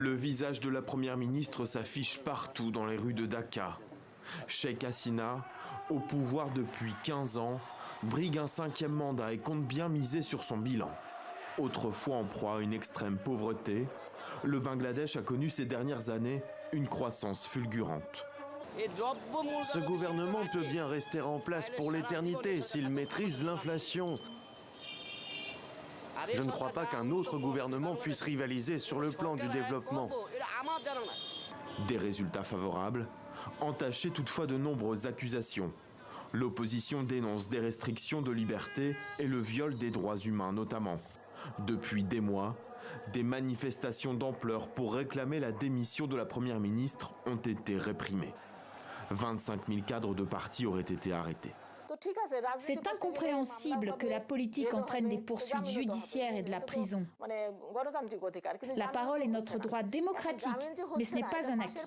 Le visage de la première ministre s'affiche partout dans les rues de Dacca. Sheikh Hasina, au pouvoir depuis 15 ans, brigue un 5e mandat et compte bien miser sur son bilan. Autrefois en proie à une extrême pauvreté, le Bangladesh a connu ces dernières années une croissance fulgurante. Ce gouvernement peut bien rester en place pour l'éternité s'il maîtrise l'inflation. Je ne crois pas qu'un autre gouvernement puisse rivaliser sur le plan du développement. Des résultats favorables, entachés toutefois de nombreuses accusations. L'opposition dénonce des restrictions de liberté et le viol des droits humains notamment. Depuis des mois, des manifestations d'ampleur pour réclamer la démission de la première ministre ont été réprimées. 25 000 cadres de partis auraient été arrêtés. C'est incompréhensible que la politique entraîne des poursuites judiciaires et de la prison. La parole est notre droit démocratique, mais ce n'est pas un acquis.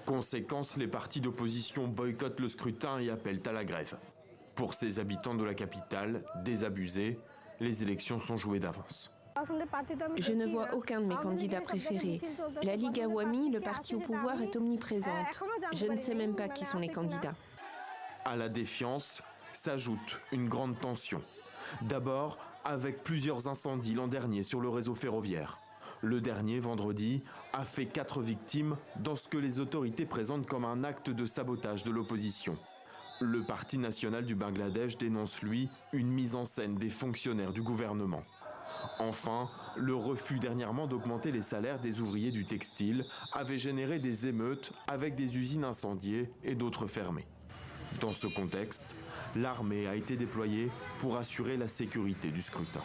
Conséquence, les partis d'opposition boycottent le scrutin et appellent à la grève. Pour ces habitants de la capitale, désabusés, les élections sont jouées d'avance. Je ne vois aucun de mes candidats préférés. La Ligue Awami, le parti au pouvoir, est omniprésente. Je ne sais même pas qui sont les candidats. À la défiance s'ajoute une grande tension. D'abord, avec plusieurs incendies l'an dernier sur le réseau ferroviaire. Le dernier, vendredi, a fait 4 victimes dans ce que les autorités présentent comme un acte de sabotage de l'opposition. Le Parti national du Bangladesh dénonce, lui, une mise en scène des fonctionnaires du gouvernement. Enfin, le refus dernièrement d'augmenter les salaires des ouvriers du textile avait généré des émeutes avec des usines incendiées et d'autres fermées. Dans ce contexte, l'armée a été déployée pour assurer la sécurité du scrutin.